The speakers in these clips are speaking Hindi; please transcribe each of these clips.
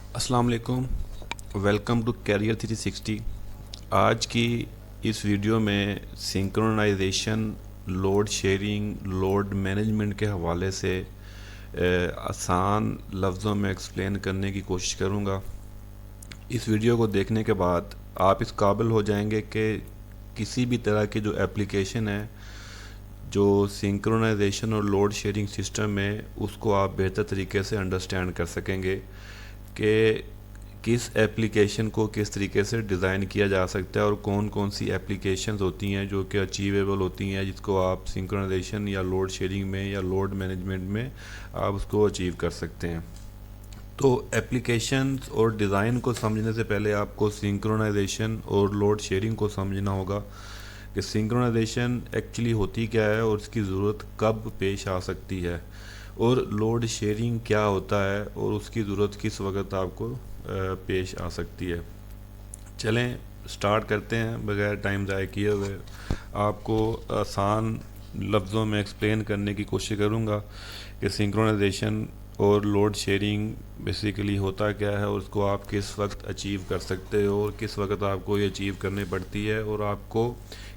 अस्सलाम वालेकुम। Welcome to career 360। आज की इस वीडियो में synchronisation, load sharing, load management के हवाले से आसान लफ्ज़ों में एक्सप्लेन करने की कोशिश करूँगा। इस वीडियो को देखने के बाद आप इस काबिल हो जाएंगे कि किसी भी तरह की जो एप्लीकेशन है जो सिंक्रोनाइजेशन और लोड शेयरिंग सिस्टम है उसको आप बेहतर तरीके से अंडरस्टैंड कर सकेंगे कि किस एप्लीकेशन को किस तरीके से डिज़ाइन किया जा सकता है और कौन कौन सी एप्लीकेशंस होती हैं जो कि अचीवेबल होती हैं, जिसको आप सिंक्रोनाइजेशन या लोड शेयरिंग में या लोड मैनेजमेंट में आप उसको अचीव कर सकते हैं। तो एप्लीकेशंस और डिज़ाइन को समझने से पहले आपको सिंक्रोनाइजेशन और लोड शेयरिंग को समझना होगा कि सिंक्रोनाइजेशन एक्चुअली होती क्या है और उसकी ज़रूरत कब पेश आ सकती है, और लोड शेयरिंग क्या होता है और उसकी ज़रूरत किस वक्त आपको पेश आ सकती है। चलें स्टार्ट करते हैं बगैर टाइम ज़ाय किए हुए। आपको आसान लफ्ज़ों में एक्सप्लेन करने की कोशिश करूँगा कि सिंक्रोनाइजेशन और लोड शेयरिंग बेसिकली होता क्या है और उसको आप किस वक्त अचीव कर सकते हो और किस वक्त आपको ये अचीव करनी पड़ती है और आपको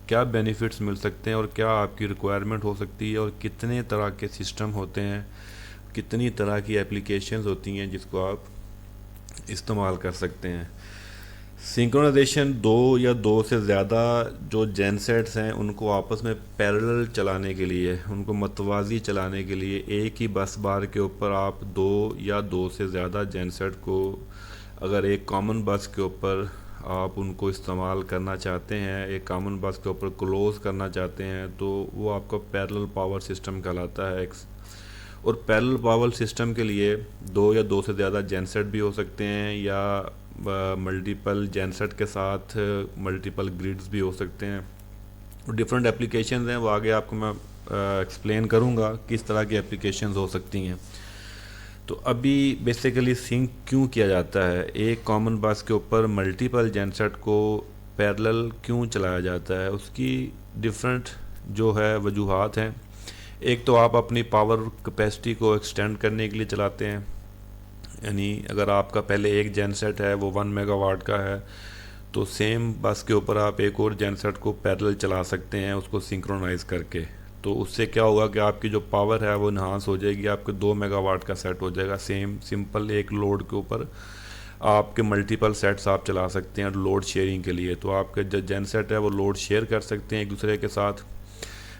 क्या बेनिफिट्स मिल सकते हैं और क्या आपकी रिक्वायरमेंट हो सकती है और कितने तरह के सिस्टम होते हैं, कितनी तरह की एप्लीकेशंस होती हैं जिसको आप इस्तेमाल कर सकते हैं। सिंक्रोनाइजेशन दो या दो से ज़्यादा जो जेनसेट्स हैं उनको आपस में पैरेलल चलाने के लिए, उनको मतवाज़ी चलाने के लिए एक ही बस बार के ऊपर आप दो या दो से ज़्यादा जेनसेट को अगर एक कॉमन बस के ऊपर आप उनको इस्तेमाल करना चाहते हैं, एक कॉमन बस के ऊपर क्लोज करना चाहते हैं, तो वो आपका पैरेलल पावर सिस्टम कहलाता है। और पैरेलल पावर सिस्टम के लिए दो या दो से ज़्यादा जेनसेट भी हो सकते हैं या मल्टीपल जेनसेट के साथ मल्टीपल ग्रिड्स भी हो सकते हैं। और डिफरेंट एप्लीकेशंस हैं, वो आगे आपको मैं एक्सप्लेन करूँगा किस तरह की एप्लीकेशंस हो सकती हैं। तो अभी बेसिकली सिंक क्यों किया जाता है, एक कॉमन बस के ऊपर मल्टीपल जेनसेट को पैरेलल क्यों चलाया जाता है, उसकी डिफरेंट जो है वजूहात हैं। एक तो आप अपनी पावर कैपेसिटी को एक्सटेंड करने के लिए चलाते हैं, यानी अगर आपका पहले एक जेनसेट है वो 1 मेगावाट का है तो सेम बस के ऊपर आप एक और जेनसेट को पैरेलल चला सकते हैं उसको सिंक्रोनाइज़ करके। तो उससे क्या होगा कि आपकी जो पावर है वो इन्हांस हो जाएगी, आपके 2 मेगावाट का सेट हो जाएगा। सेम सिंपल एक लोड के ऊपर आपके मल्टीपल सेट्स आप चला सकते हैं लोड शेयरिंग के लिए। तो आपके जो जेनसेट है वो लोड शेयर कर सकते हैं एक दूसरे के साथ,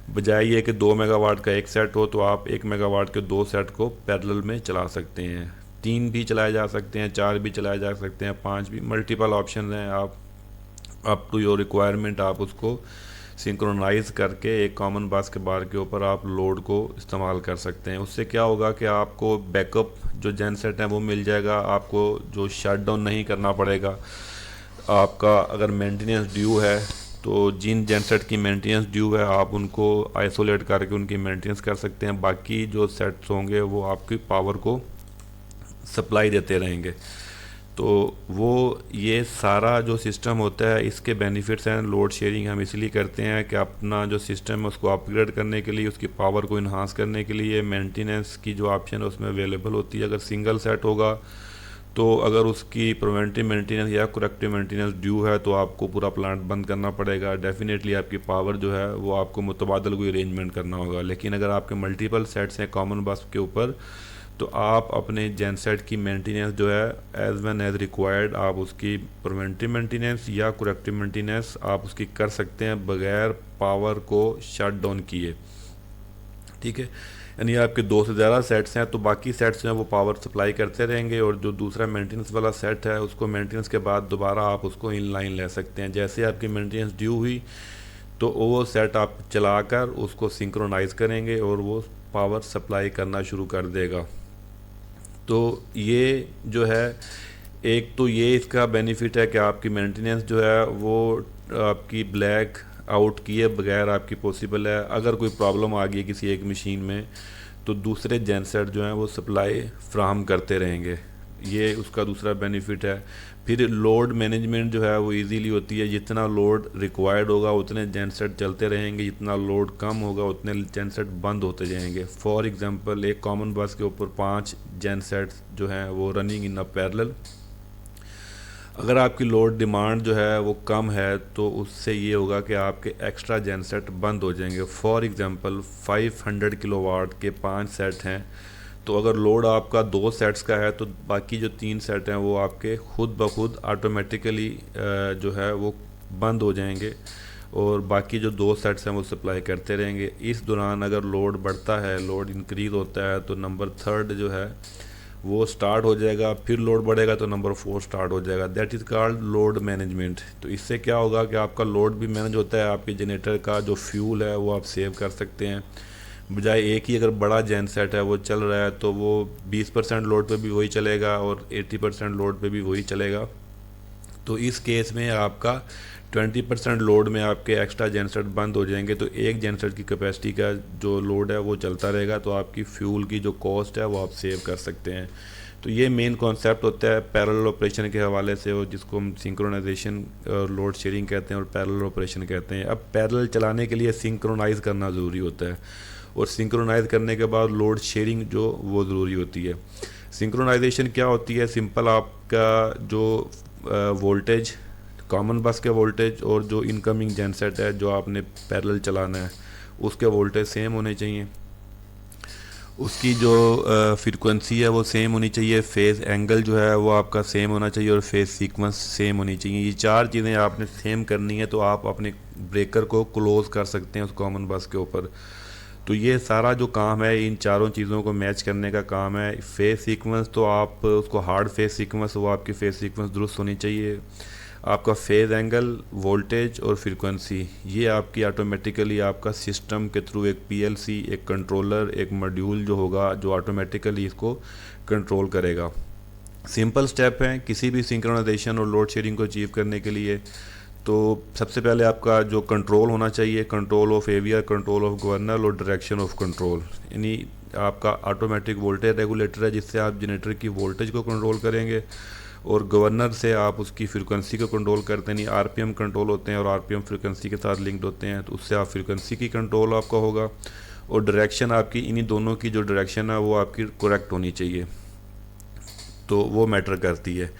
बजाय ये कि 2 मेगावाट का एक सेट हो तो आप 1 मेगावाट के दो सेट को पैरेलल में चला सकते हैं। 3 भी चलाए जा सकते हैं, 4 भी चलाए जा सकते हैं, 5 भी, मल्टीपल ऑप्शन हैं। आप अप टू योर रिक्वायरमेंट आप उसको सिंक्रोनाइज करके एक कॉमन बस के बार के ऊपर आप लोड को इस्तेमाल कर सकते हैं। उससे क्या होगा कि आपको बैकअप जो जेनसेट है वो मिल जाएगा, आपको जो शट डाउन नहीं करना पड़ेगा। आपका अगर मेंटेनेंस ड्यू है तो जिन जेनसेट की मेंटेनेंस ड्यू है आप उनको आइसोलेट करके उनकी मेंटेनेंस कर सकते हैं, बाकी जो सेट्स होंगे वो आपकी पावर को सप्लाई देते रहेंगे। तो वो ये सारा जो सिस्टम होता है इसके बेनिफिट्स हैं। लोड शेयरिंग हम इसलिए करते हैं कि अपना जो सिस्टम है उसको अपग्रेड करने के लिए, उसकी पावर को इन्हांस करने के लिए मेंटेनेंस की जो ऑप्शन है उसमें अवेलेबल होती है। अगर सिंगल सेट होगा तो अगर उसकी प्रिवेंटिव मेंटेनेंस या करेक्टिव मेंटेनेंस ड्यू है तो आपको पूरा प्लांट बंद करना पड़ेगा। डेफिनेटली आपकी पावर जो है वो आपको मुतबादल कोई अरेंजमेंट करना होगा। लेकिन अगर आपके मल्टीपल सेट्स हैं कॉमन बस के ऊपर तो आप अपने जेनसेट की मेंटेनेंस जो है एज वेन एज रिक्वायर्ड आप उसकी प्रिवेंटिव मेंटेनेंस या करेक्टिव मेंटेनेंस आप उसकी कर सकते हैं बगैर पावर को शट डाउन किए। ठीक है, यानी आपके दो से ज़्यादा सेट्स हैं तो बाकी सेट्स हैं वो पावर सप्लाई करते रहेंगे और जो दूसरा मेंटेनेंस वाला सेट है उसको मेंटेनेंस के बाद दोबारा आप उसको इन लाइन ले सकते हैं। जैसे आपकी मेंटेनेंस ड्यू हुई तो वो सेट आप चलाकर उसको सिंक्रोनाइज़ करेंगे और वो पावर सप्लाई करना शुरू कर देगा। तो ये जो है एक तो ये इसका बेनिफिट है कि आपकी मेंटेनेंस जो है वो आपकी ब्लैक आउट किए बगैर आपकी पॉसिबल है। अगर कोई प्रॉब्लम आ गई किसी एक मशीन में तो दूसरे जेनसेट जो हैं वो सप्लाई फ्राहम करते रहेंगे, ये उसका दूसरा बेनिफिट है। फिर लोड मैनेजमेंट जो है वो इजीली होती है, जितना लोड रिक्वायर्ड होगा उतने जेनसेट चलते रहेंगे, जितना लोड कम होगा उतने जेनसेट बंद होते जाएंगे। फॉर एग्जांपल एक कॉमन बस के ऊपर 5 जेनसेट्स जो हैं वो रनिंग इन अ पैरेलल अगर आपकी लोड डिमांड जो है वो कम है तो उससे ये होगा कि आपके एक्स्ट्रा जनसेट बंद हो जाएंगे। फॉर एग्जांपल 500 किलोवाट के 5 सेट हैं, तो अगर लोड आपका 2 सेट्स का है तो बाकी जो 3 सेट हैं वो आपके खुद ब खुद ऑटोमेटिकली जो है वो बंद हो जाएंगे और बाकी जो 2 सेट्स हैं वो सप्लाई करते रहेंगे। इस दौरान अगर लोड बढ़ता है, लोड इंक्रीज़ होता है, तो नंबर 3 जो है वो स्टार्ट हो जाएगा, फिर लोड बढ़ेगा तो नंबर 4 स्टार्ट हो जाएगा। That is called load management. तो इससे क्या होगा कि आपका लोड भी मैनेज होता है, आपके जनरेटर का जो फ्यूल है वो आप सेव कर सकते हैं। बजाय एक ही अगर बड़ा जेन सेट है वो चल रहा है तो वो 20% लोड पे भी वही चलेगा और 80% लोड पे भी वही चलेगा। तो इस केस में आपका 20% लोड में आपके एक्स्ट्रा जेनसेट बंद हो जाएंगे, तो एक जेनसेट की कैपेसिटी का जो लोड है वो चलता रहेगा, तो आपकी फ्यूल की जो कॉस्ट है वो आप सेव कर सकते हैं। तो ये मेन कॉन्सेप्ट होता है पैरेलल ऑपरेशन के हवाले से, और जिसको हम सिंक्रोनाइजेशन और लोड शेयरिंग कहते हैं और पैरेलल ऑपरेशन कहते हैं। अब पैरेलल चलाने के लिए सिंक्रोनाइज करना ज़रूरी होता है, और सिंक्रोनाइज करने के बाद लोड शेयरिंग जो वो ज़रूरी होती है। सिंक्रोनाइजेशन क्या होती है? सिंपल, आपका जो वोल्टेज, कॉमन बस के वोल्टेज और जो इनकमिंग जेनसेट है जो आपने पैरेलल चलाना है उसके वोल्टेज सेम होने चाहिए, उसकी जो फ्रीक्वेंसी है वो सेम होनी चाहिए, फेज़ एंगल जो है वो आपका सेम होना चाहिए और फेज़ सीक्वेंस सेम होनी चाहिए। ये 4 चीज़ें आपने सेम करनी है तो आप अपने ब्रेकर को क्लोज कर सकते हैं उस कॉमन बस के ऊपर। तो ये सारा जो काम है इन चारों चीज़ों को मैच करने का काम है। फेज़ सीक्वेंस तो आप उसको हार्ड फेज़ सीक्वेंस, वो आपकी फेज़ सीक्वेंस दुरुस्त होनी चाहिए। आपका फेज़ एंगल, वोल्टेज और फ्रीक्वेंसी, ये आपकी ऑटोमेटिकली आपका सिस्टम के थ्रू एक पीएलसी, एक कंट्रोलर, एक मॉड्यूल जो होगा जो ऑटोमेटिकली इसको कंट्रोल करेगा। सिंपल स्टेप हैं किसी भी सिंक्रोनाइजेशन और लोड शेयरिंग को अचीव करने के लिए। तो सबसे पहले आपका जो कंट्रोल होना चाहिए, control of AVR, control of governor और डायरेक्शन ऑफ कंट्रोल, यानी आपका ऑटोमेटिक वोल्टेज रेगुलेटर है जिससे आप जनरेटर की वोल्टेज को कंट्रोल करेंगे, और गवर्नर से आप उसकी फ्रीक्वेंसी को कंट्रोल करते हैं। नहीं, आरपीएम कंट्रोल होते हैं और आरपीएम फ्रीक्वेंसी के साथ लिंक्ड होते हैं, तो उससे आप फ्रीक्वेंसी की कंट्रोल आपका होगा, और डायरेक्शन आपकी, इन्हीं दोनों की जो डायरेक्शन है वो आपकी करेक्ट होनी चाहिए, तो वो मैटर करती है।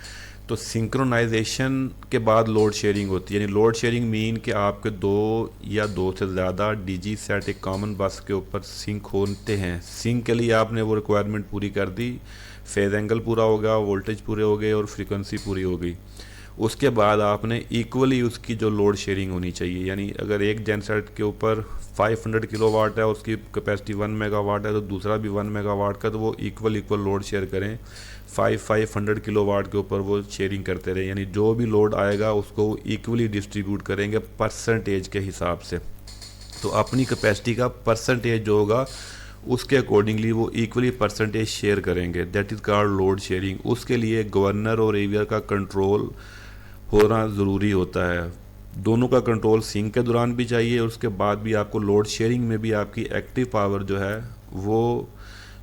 तो सिंक्रोनाइजेशन के बाद लोड शेयरिंग होती है, यानी लोड शेयरिंग मीन कि आपके 2 या 2 से ज़्यादा डीजी सेट एक कॉमन बस के ऊपर सिंक होते हैं। सिंक के लिए आपने वो रिक्वायरमेंट पूरी कर दी, फेज़ एंगल पूरा हो गया, वोल्टेज पूरे हो गए और फ्रीक्वेंसी पूरी हो गई। उसके बाद आपने इक्वली उसकी जो लोड शेयरिंग होनी चाहिए, यानी अगर एक जेनसेट के ऊपर 500 किलोवाट है, उसकी कैपेसिटी 1 मेगावाट है, तो दूसरा भी 1 मेगावाट का, तो वो इक्वल लोड शेयर करें। 500 किलोवाट के ऊपर वो शेयरिंग करते रहे, यानी जो भी लोड आएगा उसको इक्वली डिस्ट्रीब्यूट करेंगे परसेंटेज के हिसाब से। तो अपनी कैपेसिटी का परसेंटेज जो होगा उसके अकॉर्डिंगली वो इक्वली परसेंटेज शेयर करेंगे। That is called load sharing. उसके लिए गवर्नर और एवियर का कंट्रोल होना ज़रूरी होता है। दोनों का कंट्रोल सिंक के दौरान भी चाहिए, और उसके बाद भी आपको लोड शेयरिंग में भी आपकी एक्टिव पावर जो है वो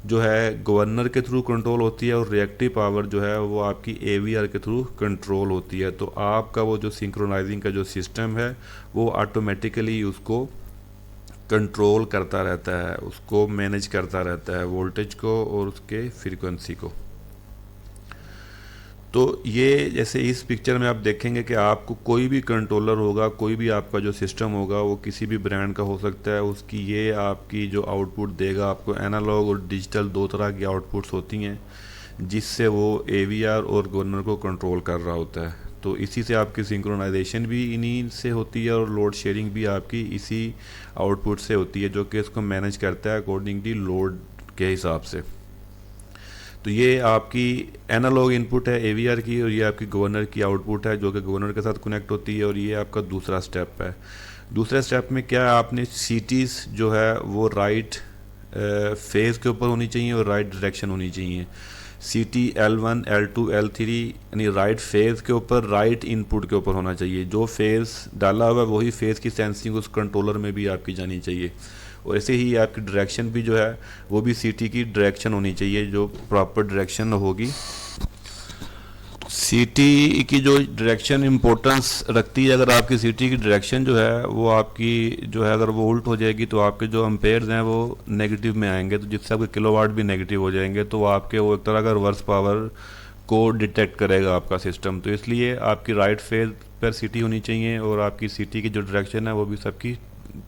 जो है गवर्नर के थ्रू कंट्रोल होती है, और रिएक्टिव पावर जो है वो आपकी एवीआर के थ्रू कंट्रोल होती है। तो आपका वो जो सिंक्रोनाइजिंग का जो सिस्टम है वो ऑटोमेटिकली उसको कंट्रोल करता रहता है, उसको मैनेज करता रहता है, वोल्टेज को और उसके फ्रीक्वेंसी को। तो ये जैसे इस पिक्चर में आप देखेंगे कि आपको कोई भी कंट्रोलर होगा, कोई भी आपका जो सिस्टम होगा वो किसी भी ब्रांड का हो सकता है, उसकी ये आपकी जो आउटपुट देगा आपको, एनालॉग और डिजिटल 2 तरह की आउटपुट्स होती हैं जिससे वो एवीआर और गवर्नर को कंट्रोल कर रहा होता है। तो इसी से आपकी सिंक्रोनाइजेशन भी इन्हीं से होती है, और लोड शेयरिंग भी आपकी इसी आउटपुट से होती है जो कि इसको मैनेज करता है अकॉर्डिंगली लोड के हिसाब से। तो ये आपकी एनालॉग इनपुट है एवीआर की, और ये आपकी गवर्नर की आउटपुट है जो कि गवर्नर के साथ कनेक्ट होती है, और ये आपका दूसरा स्टेप है। दूसरे स्टेप में क्या है, आपने सीटीज़ जो है वो राइट फेज़ के ऊपर होनी चाहिए और राइट डायरेक्शन होनी चाहिए। सीटी L1, L2, L3 यानी राइट फेज़ के ऊपर, राइट इनपुट के ऊपर होना चाहिए। जो फेज़ डाला हुआ है वही फेज़ की सेंसिंग उस कंट्रोलर में भी आपकी जानी चाहिए, और ऐसे ही आपकी डायरेक्शन भी जो है वो भी सीटी की डायरेक्शन होनी चाहिए, जो प्रॉपर डायरेक्शन होगी। सीटी की जो डायरेक्शन इम्पोर्टेंस रखती है, अगर आपकी सीटी की डायरेक्शन जो है वो आपकी जो है अगर वो उल्ट हो जाएगी तो आपके जो अम्पेयर्स हैं वो नेगेटिव में आएंगे, तो जिससे आपके किलोवाट भी नेगेटिव हो जाएंगे, तो आपके वो एक तरह का रिवर्स पावर को डिटेक्ट करेगा आपका सिस्टम। तो इसलिए आपकी राइट फेज पर सीटी होनी चाहिए और आपकी सीटी की जो डायरेक्शन है वो भी सबकी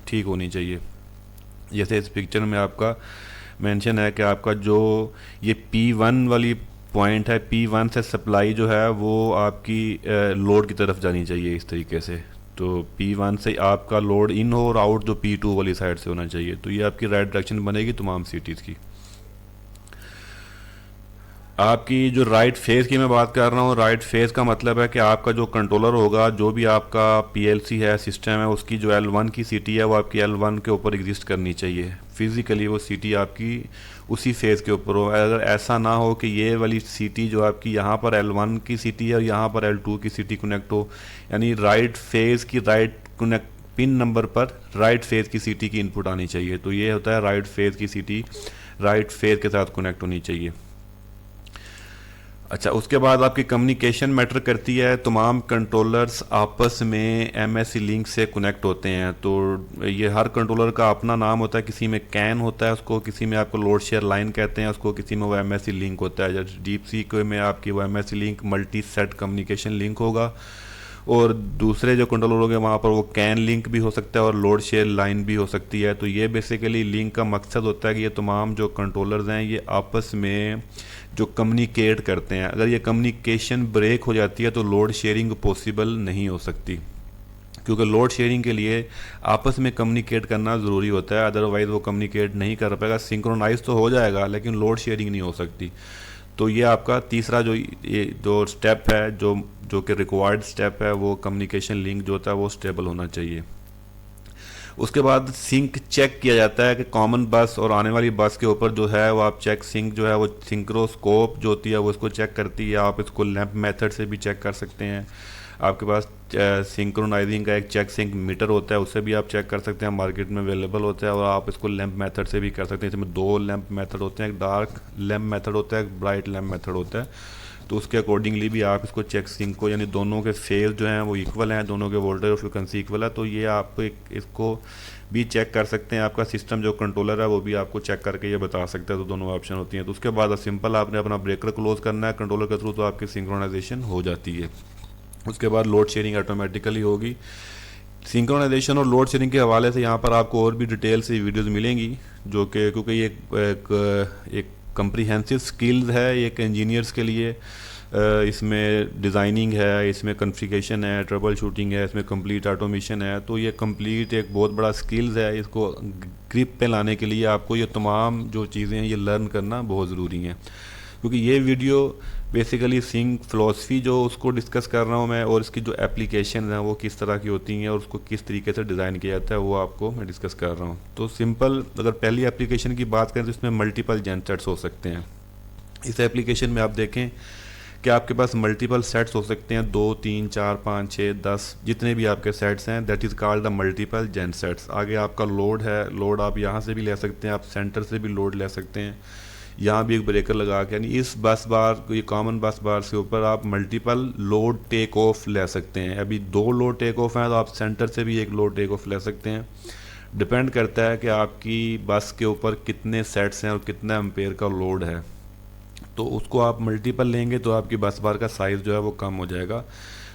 ठीक होनी चाहिए। जैसे इस पिक्चर में आपका मेंशन है कि आपका जो ये P1 वाली पॉइंट है, P1 से सप्लाई जो है वो आपकी लोड की तरफ जानी चाहिए इस तरीके से। तो P1 से आपका लोड इन हो और आउट जो P2 वाली साइड से होना चाहिए। तो ये आपकी राइट डायरेक्शन बनेगी तमाम सीटीज़ की। आपकी जो राइट फेज़ की मैं बात कर रहा हूँ, राइट फेज़ का मतलब है कि आपका जो कंट्रोलर होगा, जो भी आपका पीएलसी है, सिस्टम है, उसकी जो L1 की सीटी है वो आपकी L1 के ऊपर एग्जिस्ट करनी चाहिए। फिज़िकली वो सीटी आपकी उसी फेज़ के ऊपर हो। अगर ऐसा ना हो कि ये वाली सीटी जो आपकी यहाँ पर L1 की सीटी है और यहाँ पर L2 की सीटी कनेक्ट हो, यानी राइट फेज़ की राइट कनेक्ट पिन नंबर पर राइट फेज़ की सीटी की इनपुट आनी चाहिए। तो ये होता है राइट फेज़ की सीटी राइट फेज़ के साथ कनेक्ट होनी चाहिए। अच्छा, उसके बाद आपकी कम्युनिकेशन मैटर करती है। तमाम कंट्रोलर्स आपस में एमएससी लिंक से कनेक्ट होते हैं। तो ये हर कंट्रोलर का अपना नाम होता है, किसी में कैन होता है उसको, किसी में आपको लोड शेयर लाइन कहते हैं उसको, किसी में वो एमएससी लिंक होता है। जैसे डीप सी में आपकी वो MSc link multi set communication link होगा, और दूसरे जो कंट्रोलर होंगे वहाँ पर वो कैन लिंक भी हो सकता है और लोड शेयर लाइन भी हो सकती है। तो ये बेसिकली लिंक का मकसद होता है कि ये तमाम जो कंट्रोलर्स हैं ये आपस में जो कम्युनिकेट करते हैं। अगर ये कम्युनिकेशन ब्रेक हो जाती है तो लोड शेयरिंग पॉसिबल नहीं हो सकती, क्योंकि लोड शेयरिंग के लिए आपस में कम्युनिकेट करना ज़रूरी होता है, अदरवाइज़ वो कम्युनिकेट नहीं कर पाएगा। सिंक्रोनाइज तो हो जाएगा लेकिन लोड शेयरिंग नहीं हो सकती। तो ये आपका तीसरा जो स्टेप है, जो कि रिक्वायर्ड स्टेप है, वो कम्युनिकेशन लिंक जो होता है वो स्टेबल होना चाहिए। उसके बाद सिंक चेक किया जाता है कि कॉमन बस और आने वाली बस के ऊपर जो है वो आप चेक सिंक जो है वो सिंक्रोस्कोप जो होती है वो इसको चेक करती है। आप इसको लैंप मेथड से भी चेक कर सकते हैं। आपके पास सिंक्रोनाइजिंग का एक चेक सिंक मीटर होता है, उससे भी आप चेक कर सकते हैं, मार्केट में अवेलेबल होता है। और आप इसको लैंप मेथड से भी कर सकते हैं। इसमें दो लैंप मेथड होते हैं, एक डार्क लैंप मेथड होता है, एक ब्राइट लैंप मेथड होता है। तो उसके अकॉर्डिंगली भी आप इसको चेक सिंक को, यानी दोनों के फेज जो हैं वो इक्वल हैं, दोनों के वोल्टेज और फ्रिक्वेंसी इक्वल है, तो ये आप इसको भी चेक कर सकते हैं। आपका सिस्टम जो कंट्रोलर है वो भी आपको चेक करके ये बता सकता है। तो दोनों ऑप्शन होती हैं। तो उसके बाद सिंपल आपने अपना ब्रेकर क्लोज करना है कंट्रोलर के थ्रू, तो आपकी सिंक्रोनाइजेशन हो जाती है। उसके बाद लोड शेयरिंग ऑटोमेटिकली होगी। सिंक्रोनाइजेशन और लोड शेयरिंग के हवाले से यहाँ पर आपको और भी डिटेल से वीडियोस मिलेंगी, जो कि क्योंकि ये एक कम्प्रीहेंसिव स्किल्स है एक इंजीनियर्स के लिए। इसमें डिज़ाइनिंग है, इसमें कॉन्फ़िगरेशन है, ट्रबल शूटिंग है, इसमें कंप्लीट ऑटोमेशन है। तो ये कंप्लीट एक बहुत बड़ा स्किल्स है। इसको ग्रिप पे लाने के लिए आपको ये तमाम जो चीज़ें हैं ये लर्न करना बहुत ज़रूरी हैं, क्योंकि ये वीडियो बेसिकली सिंक फ़िलासफ़ी जो उसको डिस्कस कर रहा हूँ मैं, और इसकी जो एप्लीकेशन हैं वो किस तरह की होती हैं और उसको किस तरीके से डिज़ाइन किया जाता है वो आपको मैं डिस्कस कर रहा हूँ। तो सिंपल अगर पहली एप्लीकेशन की बात करें तो इसमें मल्टीपल जेनसेट्स हो सकते हैं। इस एप्लीकेशन में आप देखें कि आपके पास मल्टीपल सेट्स हो सकते हैं, 2 3 4 5 6 10 जितने भी आपके सेट्स हैं, that is called the multiple gensets. आगे आपका लोड है, लोड आप यहाँ से भी ले सकते हैं, आप सेंटर से भी लोड ले सकते हैं, यहाँ भी एक ब्रेकर लगा के, यानी इस बस बार, ये कॉमन बस बार के ऊपर आप मल्टीपल लोड टेक ऑफ ले सकते हैं। अभी 2 लोड टेक ऑफ हैं तो आप सेंटर से भी एक लोड टेक ऑफ ले सकते हैं। डिपेंड करता है कि आपकी बस के ऊपर कितने सेट्स हैं और कितना एम्पेयर का लोड है। तो उसको आप मल्टीपल लेंगे तो आपकी बस बार का साइज़ जो है वो कम हो जाएगा।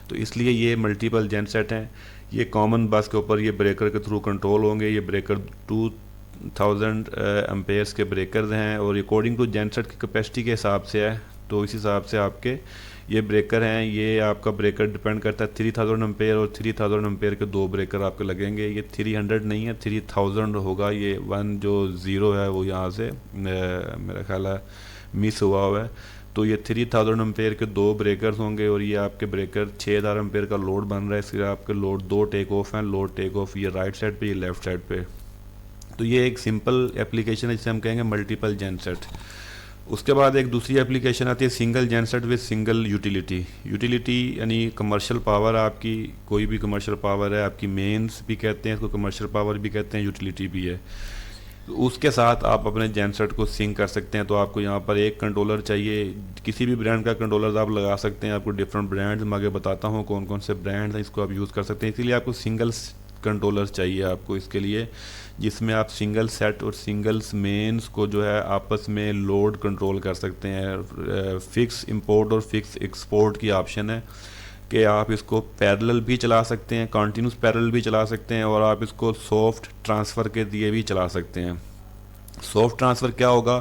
तो इसलिए ये मल्टीपल जेन सेट हैं। ये कॉमन बस के ऊपर ये ब्रेकर के थ्रू कंट्रोल होंगे। ये ब्रेकर 2000 एम्पेयर्स के ब्रेकर्स हैं और अकॉर्डिंग टू जेन सेट की कैपेसिटी के हिसाब से है। तो इस हिसाब से आपके ये ब्रेकर हैं। ये आपका ब्रेकर डिपेंड करता है 3000 एम्पेयर और 3000 एम्पेयर के 2 ब्रेकर आपके लगेंगे। ये 300 नहीं है, 3000 होगा। ये 1 जो 0 है वो यहाँ से मेरा ख्याल है मिस हुआ है। तो ये 3000 एम्पेयर के 2 ब्रेकर्स होंगे और ये आपके ब्रेकर 6000 एम्पेयर का लोड बन रहा है। इसलिए आपके लोड 2 टेक ऑफ हैं। लोड टेक ऑफ ये राइट साइड पे, ये लेफ्ट साइड पे। तो ये एक सिंपल एप्लीकेशन है जिसे हम कहेंगे मल्टीपल जेनसेट। उसके बाद एक दूसरी एप्लीकेशन आती है single genset with single utility. Utility यानी कमर्शियल पावर, आपकी कोई भी कमर्शियल पावर है, आपकी मेंस भी कहते हैं इसको, कमर्शियल पावर भी कहते हैं, यूटिलिटी भी है। उसके साथ आप अपने जेनसेट को सिंक कर सकते हैं। तो आपको यहाँ पर एक कंट्रोलर चाहिए, किसी भी ब्रांड का कंट्रोलर आप लगा सकते हैं। आपको डिफरेंट ब्रांड्स मैं आगे बताता हूँ कौन कौन से ब्रांड्स हैं, इसको आप यूज़ कर सकते हैं। इसीलिए आपको सिंगल कंट्रोलर चाहिए आपको इसके लिए, जिसमें आप सिंगल सेट और सिंगल्स मेंस को जो है आपस में लोड कंट्रोल कर सकते हैं। फिक्स इंपोर्ट और फिक्स एक्सपोर्ट की ऑप्शन है कि आप इसको पैरेलल भी चला सकते हैं, कॉन्टीन्यूस पैरेलल भी चला सकते हैं, और आप इसको सॉफ्ट ट्रांसफ़र के दिए भी चला सकते हैं। सॉफ्ट ट्रांसफ़र क्या होगा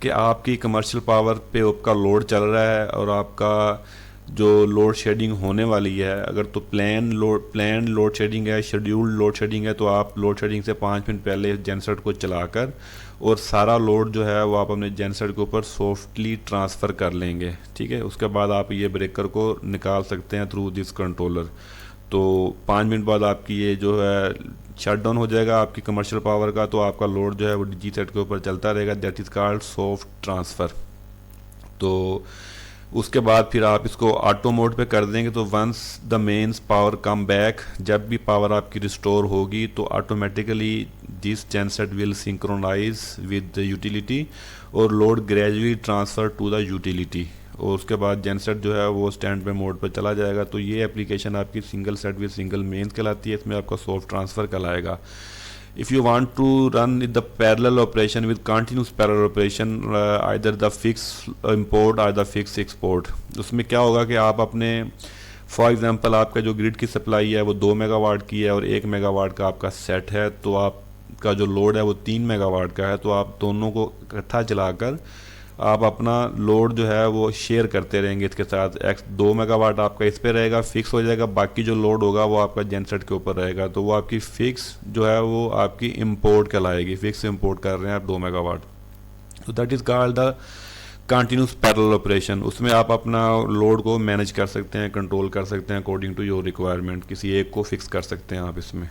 कि आपकी कमर्शियल पावर पे आपका लोड चल रहा है और आपका जो लोड शेडिंग होने वाली है, अगर तो प्लान लोड शेडिंग है, शेड्यूल्ड लोड शेडिंग है, तो आप लोड शेडिंग से 5 मिनट पहले जेनसेट को चलाकर और सारा लोड जो है वो आप अपने जेनसेट के ऊपर सॉफ्टली ट्रांसफ़र कर लेंगे। ठीक है, उसके बाद आप ये ब्रेकर को निकाल सकते हैं थ्रू दिस कंट्रोलर। तो 5 मिनट बाद आपकी ये जो है शट डाउन हो जाएगा आपकी कमर्शियल पावर का, तो आपका लोड जो है वो जी सेट के ऊपर चलता रहेगा। That is called soft transfer. तो उसके बाद फिर आप इसको ऑटो मोड पे कर देंगे, तो once the mains power come back, जब भी पावर आपकी रिस्टोर होगी तो automatically this genset will synchronize with the utility और load gradually transfer to the utility, और उसके बाद जेनसेट जो है वो स्टैंड बाय मोड पर चला जाएगा। तो ये एप्लीकेशन आपकी single set with single mains कहलाती है। इसमें आपका सॉफ्ट ट्रांसफ़र कहलाएगा। If you want to run the parallel operation with continuous parallel operation, either the fixed import or the fixed export, उसमें क्या होगा कि आप अपने फॉर एग्जांपल आपका जो ग्रिड की सप्लाई है वो 2 मेगावाट की है और 1 मेगावाट का आपका सेट है, तो आपका जो लोड है वो 3 मेगावाट का है, तो आप दोनों को इकट्ठा चलाकर आप अपना लोड जो है वो शेयर करते रहेंगे इसके साथ। 2 मेगावाट आपका इस पे रहेगा, फिक्स हो जाएगा, बाकी जो लोड होगा वो आपका जेनसेट के ऊपर रहेगा। तो वो आपकी फिक्स जो है वो आपकी इंपोर्ट कहलाएगी, फिक्स इंपोर्ट कर रहे हैं आप 2 मेगावाट। तो that is called the continuous parallel operation. उसमें आप अपना लोड को मैनेज कर सकते हैं, कंट्रोल कर सकते हैं अकॉर्डिंग टू योर रिक्वायरमेंट, किसी एक को फिक्स कर सकते हैं आप इसमें।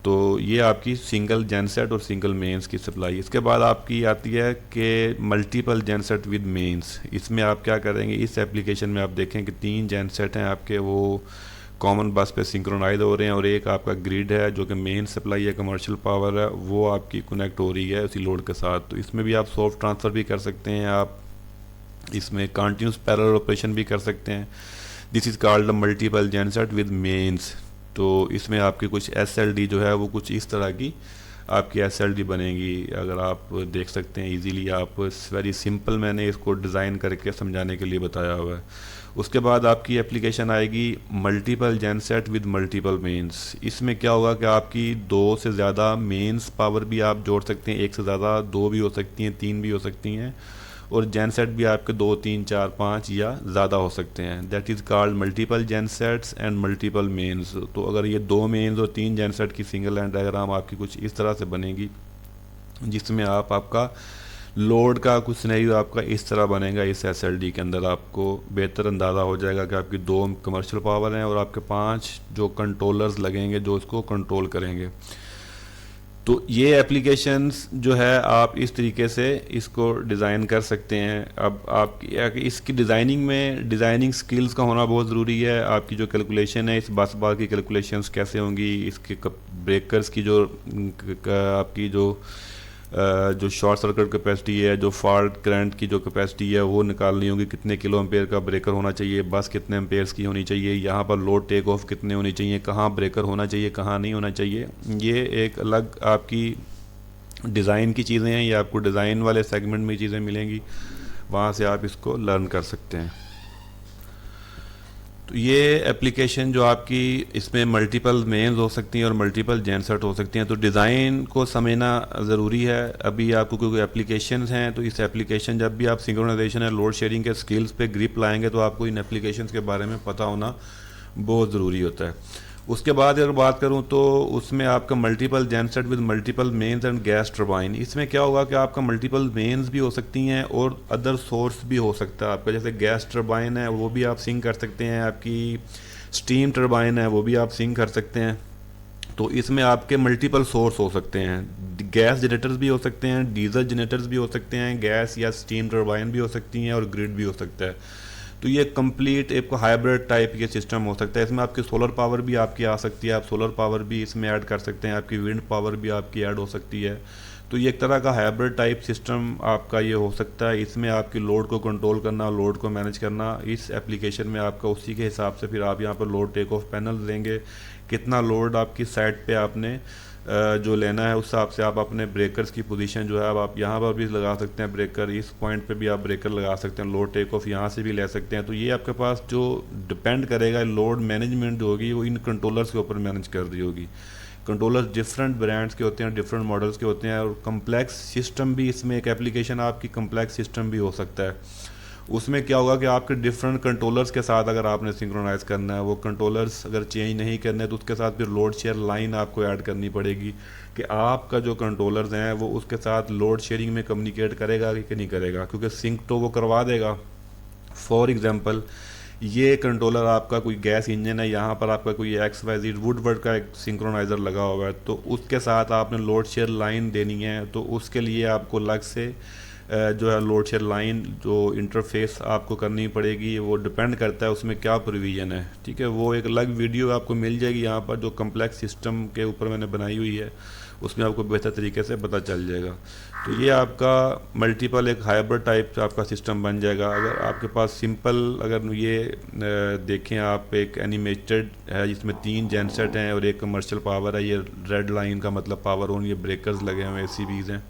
तो ये आपकी सिंगल जेनसेट और सिंगल मेंस की सप्लाई। इसके बाद आपकी आती है कि मल्टीपल जेनसेट विद मेंस। इसमें आप क्या करेंगे, इस एप्लीकेशन में आप देखें कि 3 जेनसेट हैं आपके, वो कॉमन बस पे सिंक्रोनाइज हो रहे हैं, और एक आपका ग्रिड है जो कि मेन सप्लाई है, कमर्शियल पावर है, वो आपकी कनेक्ट हो रही है उसी लोड के साथ। तो इसमें भी आप सॉफ्ट ट्रांसफ़र भी कर सकते हैं, आप इसमें कंटिन्यूस पैरेलल ऑपरेशन भी कर सकते हैं। This is called the multiple genset with mains. तो इसमें आपकी कुछ SLD जो है वो कुछ इस तरह की आपकी SLD बनेगी। अगर आप देख सकते हैं इजीली, आप वेरी सिंपल मैंने इसको डिज़ाइन करके समझाने के लिए बताया हुआ है। उसके बाद आपकी एप्लीकेशन आएगी multiple genset with multiple mains. इसमें क्या होगा कि आपकी 2 से ज़्यादा मेंस पावर भी आप जोड़ सकते हैं, 1 से ज़्यादा, 2 भी हो सकती हैं, 3 भी हो सकती हैं, और जेनसेट भी आपके 2, 3, 4, 5 या ज़्यादा हो सकते हैं। That is called multiple gensets and multiple mains. तो अगर ये 2 मेंस और 3 जेनसेट की सिंगल लाइन डायग्राम आपकी कुछ इस तरह से बनेगी, जिसमें आपका लोड का कुछ सिनेरियो आपका इस तरह बनेगा। इस SLD के अंदर आपको बेहतर अंदाज़ा हो जाएगा कि आपकी 2 कमर्शियल पावर हैं और आपके 5 जो कंट्रोलर्स लगेंगे जो इसको कंट्रोल करेंगे। तो ये एप्लीकेशंस जो है आप इस तरीके से इसको डिज़ाइन कर सकते हैं। अब आप इसकी डिज़ाइनिंग स्किल्स का होना बहुत ज़रूरी है। आपकी जो कैलकुलेशन है, इस बस बार की कैलकुलेशंस कैसे होंगी, इसके ब्रेकर्स की जो आपकी जो शॉर्ट सर्किट कैपेसिटी है, जो फॉल्ट करंट की जो कैपेसिटी है वो निकालनी होगी, कितने किलो एम्पेयर का ब्रेकर होना चाहिए, बस कितने एम्पेयर्स की होनी चाहिए, यहाँ पर लोड टेक ऑफ कितने होनी चाहिए, कहाँ ब्रेकर होना चाहिए, कहाँ नहीं होना चाहिए। ये एक अलग आपकी डिज़ाइन की चीज़ें हैं, ये आपको डिज़ाइन वाले सेगमेंट में चीज़ें मिलेंगी, वहाँ से आप इसको लर्न कर सकते हैं। तो ये एप्लीकेशन जो आपकी इसमें मल्टीपल मेंस हो सकती हैं और मल्टीपल जेनसेट हो सकती हैं, तो डिज़ाइन को समझना ज़रूरी है। अभी आपको कोई एप्लीकेशन हैं, तो इस एप्लीकेशन जब भी आप सिंक्रोनाइजेशन या लोड शेयरिंग के स्किल्स पे ग्रिप लाएंगे, तो आपको इन एप्लीकेशन के बारे में पता होना बहुत ज़रूरी होता है। उसके बाद अगर बात करूं तो उसमें आपका multiple genset with multiple mains and gas turbine. इसमें क्या होगा कि आपका मल्टीपल मेंस भी हो सकती हैं और अदर सोर्स भी हो सकता है आपका, जैसे गैस टरबाइन है वो भी आप सिंक कर सकते हैं, आपकी स्टीम टरबाइन है वो भी आप सिंक कर सकते हैं। तो इसमें आपके मल्टीपल सोर्स हो सकते हैं, गैस जनरेटर्स भी हो सकते हैं, डीजल जनरेटर्स भी हो सकते हैं, गैस या स्टीम टरबाइन भी हो सकती हैं, और ग्रिड भी हो सकता है। तो ये कंप्लीट एक हाइब्रिड टाइप ये सिस्टम हो सकता है। इसमें आपकी सोलर पावर भी आपकी आ सकती है, आप सोलर पावर भी इसमें ऐड कर सकते हैं, आपकी विंड पावर भी आपकी ऐड हो सकती है। तो ये एक तरह का हाइब्रिड टाइप सिस्टम आपका ये हो सकता है। इसमें आपकी लोड को कंट्रोल करना, लोड को मैनेज करना, इस एप्लीकेशन में आपका उसी के हिसाब से फिर आप यहाँ पर लोड टेक ऑफ पैनल देंगे, कितना लोड आपकी साइड पे आपने जो लेना है उस हिसाब से आप अपने ब्रेकर्स की पोजीशन जो है अब आप यहाँ पर भी लगा सकते हैं ब्रेकर, इस पॉइंट पे भी आप ब्रेकर लगा सकते हैं, लोड टेक ऑफ यहाँ से भी ले सकते हैं। तो ये आपके पास जो डिपेंड करेगा लोड मैनेजमेंट जो होगी वो इन कंट्रोलर्स के ऊपर मैनेज कर रही होगी। कंट्रोलर्स डिफरेंट ब्रांड्स के होते हैं, डिफरेंट मॉडल्स के होते हैं, और कम्प्लेक्स सिस्टम भी इसमें एक एप्लीकेशन आपकी कम्प्लेक्स सिस्टम भी हो सकता है। उसमें क्या होगा कि आपके डिफरेंट कंट्रोलर्स के साथ अगर आपने सिंक्रोनाइज़ करना है, वो कंट्रोलर्स अगर चेंज नहीं करने तो उसके साथ फिर लोड शेयर लाइन आपको ऐड करनी पड़ेगी कि आपका जो कंट्रोलर्स हैं वो उसके साथ लोड शेयरिंग में कम्युनिकेट करेगा कि नहीं करेगा, क्योंकि सिंक तो वो करवा देगा। फॉर एग्जांपल ये कंट्रोलर आपका कोई गैस इंजन है, यहाँ पर आपका कोई XYZ वुडवर्ड का एक सिंक्रोनाइज़र लगा हुआ है, तो उसके साथ आपने लोड शेयर लाइन देनी है, तो उसके लिए आपको अलग से जो है लोड शेयर लाइन जो इंटरफेस आपको करनी पड़ेगी। वो डिपेंड करता है उसमें क्या प्रोविज़न है, ठीक है। वो एक अलग वीडियो आपको मिल जाएगी यहाँ पर जो कम्प्लेक्स सिस्टम के ऊपर मैंने बनाई हुई है, उसमें आपको बेहतर तरीके से पता चल जाएगा। तो ये आपका मल्टीपल एक हाइब्रिड टाइप आपका सिस्टम बन जाएगा। अगर आपके पास सिंपल अगर ये देखें आप, एक एनिमेटेड है जिसमें 3 जेनसेट हैं और एक कमर्शियल पावर है, ये रेड लाइन का मतलब पावर ऑन, ये ब्रेकर्स लगे हुए ACBs हैं,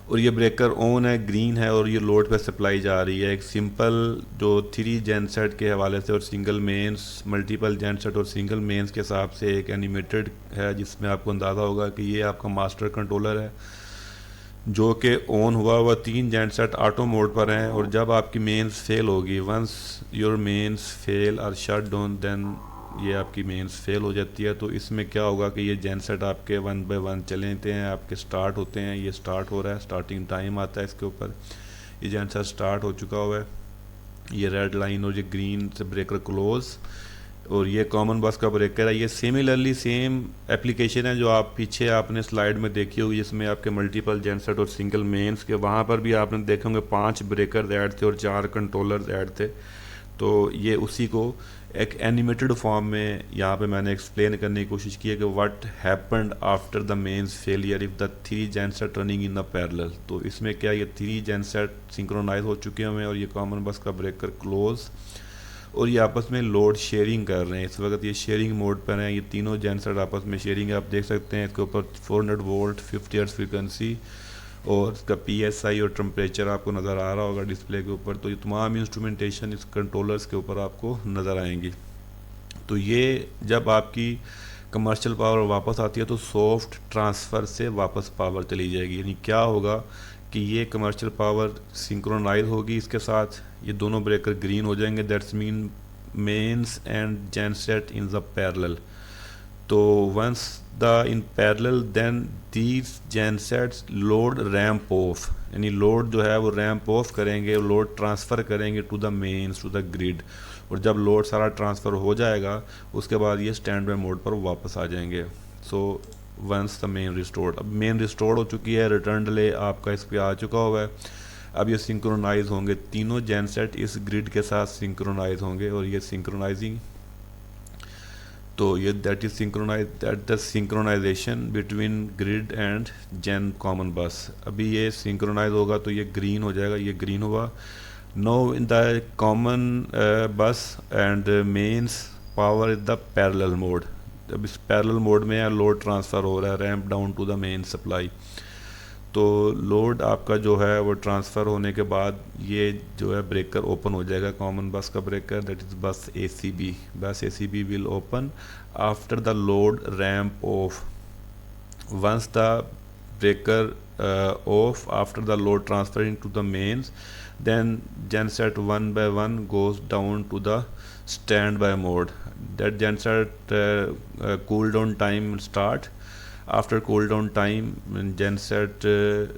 और ये ब्रेकर ऑन है, ग्रीन है, और ये लोड पे सप्लाई जा रही है। एक सिंपल जो 3 जेनसेट के हवाले से और सिंगल मेंस, मल्टीपल जेनसेट और सिंगल मेंस के हिसाब से एक एनिमेटेड है जिसमें आपको अंदाज़ा होगा कि ये आपका मास्टर कंट्रोलर है जो कि ऑन हुआ 3 जेनसेट ऑटो मोड पर हैं, और जब आपकी मेंस फेल होगी, वंस योर मेंस फेल और शट डाउन, देन ये आपकी मेंस फेल हो जाती है। तो इसमें क्या होगा कि ये जेनसेट आपके 1 बाय 1 चलेते हैं, आपके स्टार्ट होते हैं, ये स्टार्ट हो रहा है, स्टार्टिंग टाइम आता है इसके ऊपर, ये जेनसेट स्टार्ट हो चुका हुआ है, ये रेड लाइन और ये ग्रीन से ब्रेकर क्लोज, और ये कॉमन बस का ब्रेकर है। ये सिमिलरली सेम एप्लीकेशन है जो आप पीछे आपने स्लाइड में देखी होगी जिसमें आपके मल्टीपल जेनसेट और सिंगल मेंस के, वहाँ पर भी आपने देखे होंगे 5 ब्रेकर ऐड थे और 4 कंट्रोलर्स ऐड थे। तो ये उसी को एक एनिमेटेड फॉर्म में यहाँ पे मैंने एक्सप्लेन करने की कोशिश की है कि what happened after the mains failure if the 3 genset running in the parallel. तो इसमें क्या, ये 3 जेनसेट सिंक्रोनाइज हो चुके हैं और ये कॉमन बस का ब्रेकर क्लोज, और ये आपस में लोड शेयरिंग कर रहे हैं। इस वक्त ये शेयरिंग मोड पर हैं, ये तीनों जेनसेट आपस में शेयरिंग है। आप देख सकते हैं इसके ऊपर 400 वोल्ट 50 हर्ट्ज फ्रीक्वेंसी और इसका PSI और टेम्परेचर आपको नज़र आ रहा होगा डिस्प्ले के ऊपर। तो ये तमाम इंस्ट्रूमेंटेशन इस कंट्रोलर्स के ऊपर आपको नज़र आएंगी। तो ये जब आपकी कमर्शियल पावर वापस आती है तो सॉफ्ट ट्रांसफ़र से वापस पावर चली जाएगी। यानी क्या होगा कि ये कमर्शियल पावर सिंक्रोनाइज होगी, इसके साथ ये दोनों ब्रेकर ग्रीन हो जाएंगे, that's mean mains and genset in the parallel. तो once the in parallel then these gensets load ramp off, यानी लोड जो है वो रैम्प ऑफ करेंगे, लोड ट्रांसफ़र करेंगे to the mains to the grid, और जब लोड सारा ट्रांसफ़र हो जाएगा उसके बाद ये स्टैंड बाय मोड पर वापस आ जाएंगे। So once the main restored, अब मेन रिस्टोर्ड हो चुकी है, रिटर्न डिले आपका इस पर आ चुका हुआ है। अब ये सिंक्रोनाइज होंगे, तीनों जेनसेट इस ग्रिड के साथ सिंक्रोनाइज होंगे, और ये सिंक्रोनाइजिंग, तो ये that is synchronise, that the synchronisation between grid and gen common bus. अभी ये सिंक्रोनाइज होगा तो ये ग्रीन हो जाएगा, ये ग्रीन हुआ। No in the common bus and mains power is the parallel mode. अब इस पैरेलल मोड में है, लोड ट्रांसफ़र हो रहा है ramp down to the main supply. तो लोड आपका जो है वो ट्रांसफ़र होने के बाद ये जो है ब्रेकर ओपन हो जाएगा, कॉमन बस का breaker, that is bus ACB। Bus ACB will open after the load ramp off. Once the breaker off after the load transferring to the mains, then genset 1 by 1 goes down to the standby mode. That genset cool down time will start. After cool down time genset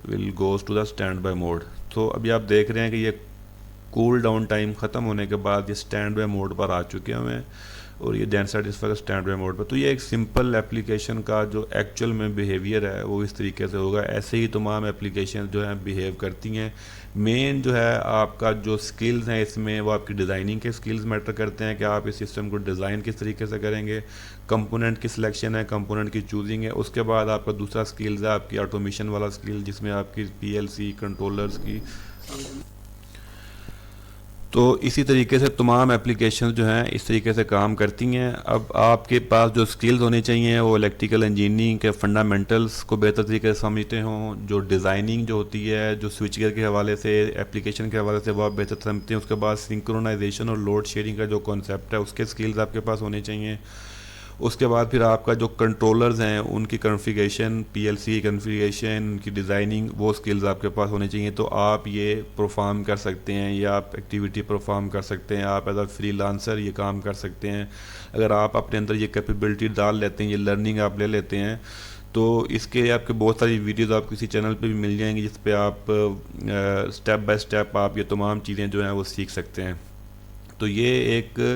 will goes to the standby mode. तो अभी आप देख रहे हैं कि ये कूल डाउन टाइम ख़त्म होने के बाद ये स्टैंड बाय मोड पर आ चुके हुए हैं, और ये जेनसेट इस वक्त स्टैंड बाय मोड पर। तो ये एक सिंपल एप्लीकेशन का जो एक्चुअल में बिहेवियर है वो इस तरीके से होगा। ऐसे ही तमाम एप्लीकेशन जो हैं बिहेव करती हैं। मेन जो है आपका जो स्किल्स हैं इसमें वो आपकी डिज़ाइनिंग के स्किल्स मैटर करते हैं कि आप इस सिस्टम को डिज़ाइन किस तरीके से करेंगे, कंपोनेंट की सिलेक्शन है, कंपोनेंट की चूजिंग है। उसके बाद आपका दूसरा स्किल्स है आपकी ऑटोमेशन वाला स्किल, जिसमें आपकी पीएलसी कंट्रोलर्स की। तो इसी तरीके से तमाम एप्लीकेशन जो हैं इस तरीके से काम करती हैं। अब आपके पास जो स्किल्स होनी चाहिए वो इलेक्ट्रिकल इंजीनियरिंग के फंडामेंटल्स को बेहतर तरीके से समझते हों, जो डिज़ाइनिंग जो होती है जो स्विच गियर के हवाले से, एप्लीकेशन के हवाले से वो आप बेहतर समझते हैं। उसके बाद सिंक्रोनाइजेशन और लोड शेयरिंग का जो कॉन्सेप्ट है उसके स्किल्स आपके पास होने चाहिए। उसके बाद फिर आपका जो कंट्रोलर्स हैं उनकी कॉन्फ़िगरेशन, पीएलसी कॉन्फ़िगरेशन, उनकी डिज़ाइनिंग, वो स्किल्स आपके पास होने चाहिए। तो आप ये परफॉर्म कर सकते हैं, या आप एक्टिविटी परफॉर्म कर सकते हैं, आप एज अ फ्रीलांसर ये काम कर सकते हैं। अगर आप अपने अंदर ये कैपेबिलिटी डाल लेते हैं, ये लर्निंग आप ले लेते हैं, तो इसके आपके बहुत सारी वीडियोस आपको किसी चैनल पे भी मिल जाएंगी जिस पे आप स्टेप बाय स्टेप आप ये तमाम चीज़ें जो हैं वो सीख सकते हैं। तो ये एक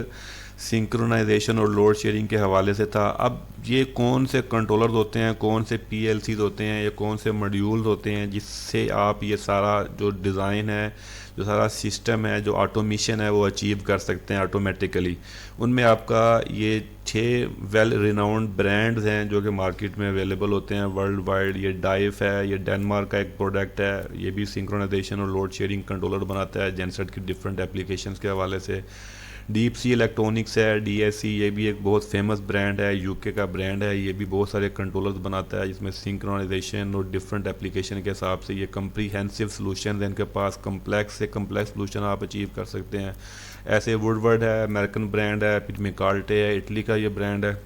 सिंक्रोनाइजेशन और लोड शेयरिंग के हवाले से था। अब ये कौन से कंट्रोलर्स होते हैं, कौन से पीएलसीज होते हैं, या कौन से मॉड्यूल्स होते हैं जिससे आप ये सारा जो डिज़ाइन है, जो सारा सिस्टम है, जो ऑटोमेशन है वो अचीव कर सकते हैं ऑटोमेटिकली। उनमें आपका ये 6 वेल रिनाउंड ब्रांड्स हैं जो कि मार्केट में अवेलेबल होते हैं वर्ल्ड वाइड। ये डाइफ है, ये डेनमार्क का एक प्रोडक्ट है, ये भी सिंक्रोनाइजेशन और लोड शेयरिंग कंट्रोलर बनाता है जेनसेट की डिफरेंट एप्लीकेशंस के हवाले से। डीप सी इलेक्ट्रॉनिक्स है, डीएससी, ये भी एक बहुत फेमस ब्रांड है, यूके का ब्रांड है। ये भी बहुत सारे कंट्रोलर्स बनाता है जिसमें सिंक्रोनाइजेशन और डिफरेंट एप्लीकेशन के हिसाब से ये कम्प्रीहेंसिव सॉल्यूशन है इनके पास। कम्प्लेक्स से कम्प्लेक्स सॉल्यूशन आप अचीव कर सकते हैं। ऐसे वुडवर्ड है, अमेरिकन ब्रांड है, फिर मिकाल्टे है, इटली का ये ब्रांड है।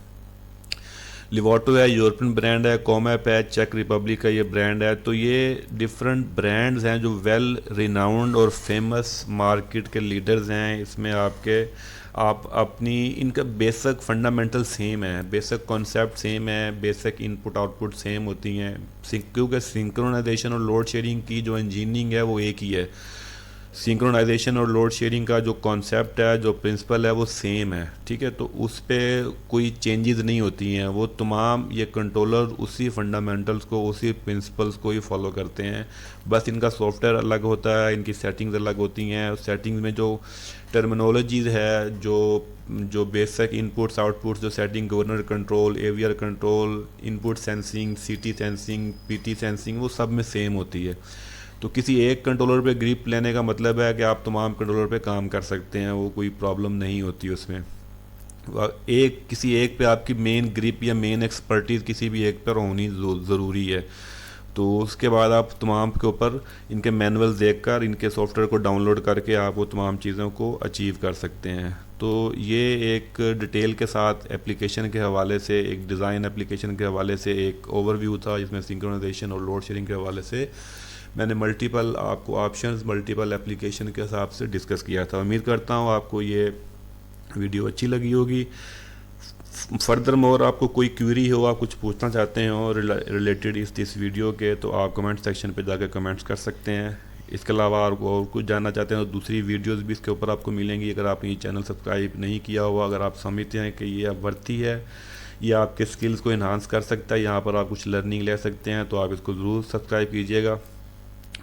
लिवाटो है, यूरोपियन ब्रांड है। कॉमैप है, चेक रिपब्लिक का ये ब्रांड है। तो ये डिफरेंट ब्रांड्स हैं जो वेल रिनाउंड और फेमस मार्केट के लीडर्स हैं। इसमें आप अपनी इनका बेसिक फंडामेंटल सेम है, बेसिक कॉन्सेप्ट सेम है, बेसिक इनपुट आउटपुट सेम होती हैं, क्योंकि सिंक्रोनाइजेशन और लोड शेयरिंग की जो इंजीनियरिंग है वो एक ही है। सिंक्रोनाइजेशन और लोड शेयरिंग का जो कॉन्सेप्ट है, जो प्रिंसिपल है वो सेम है, ठीक है। तो उस पर कोई चेंजेस नहीं होती हैं। वो तमाम ये कंट्रोलर उसी फंडामेंटल्स को, उसी प्रिंसिपल्स को ही फॉलो करते हैं। बस इनका सॉफ्टवेयर अलग होता है, इनकी सेटिंग्स अलग होती हैं। सेटिंग्स में जो टर्मिनोलॉजीज़ है, जो बेसिक इनपुट्स आउटपुट्स, जो setting, governor control, AVR control, input sensing, CT sensing, PT sensing, वो सब में सेम होती है। तो किसी एक कंट्रोलर पे ग्रिप लेने का मतलब है कि आप तमाम कंट्रोलर पे काम कर सकते हैं, वो कोई प्रॉब्लम नहीं होती उसमें। किसी एक पे आपकी मेन ग्रिप या मेन एक्सपर्टीज़ किसी भी एक पर होनी ज़रूरी है। तो उसके बाद आप तमाम के ऊपर इनके मैनुअल देखकर, इनके सॉफ्टवेयर को डाउनलोड करके आप वो तमाम चीज़ों को अचीव कर सकते हैं। तो ये एक डिटेल के साथ एप्लीकेशन के हवाले से, एक डिज़ाइन एप्लीकेशन के हवाले से एक ओवरव्यू था जिसमें सिंक्रोनाइजेशन और लोड शेयरिंग के हवाले से मैंने मल्टीपल आपको ऑप्शंस, मल्टीपल एप्लीकेशन के हिसाब से डिस्कस किया था। उम्मीद करता हूँ आपको ये वीडियो अच्छी लगी होगी। फर्दर मोर आपको कोई क्वेरी हो, आप कुछ पूछना चाहते हो रिलेटेड इस वीडियो के, तो आप कमेंट सेक्शन पे जाकर कमेंट्स कर सकते हैं। इसके अलावा और कुछ जानना चाहते हैं तो दूसरी वीडियोस भी इसके ऊपर आपको मिलेंगी। अगर आपने ये चैनल सब्सक्राइब नहीं किया हुआ, अगर आप समझते हैं कि ये अब वर्ती है, ये आपके स्किल्स को इन्हांस कर सकता है, यहाँ पर आप कुछ लर्निंग ले सकते हैं, तो आप इसको ज़रूर सब्सक्राइब कीजिएगा।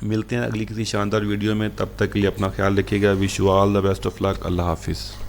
मिलते हैं अगली किसी शानदार वीडियो में, तब तक के लिए अपना ख्याल रखिएगा। Wish you all the best of luck. अल्लाह हाफिज़।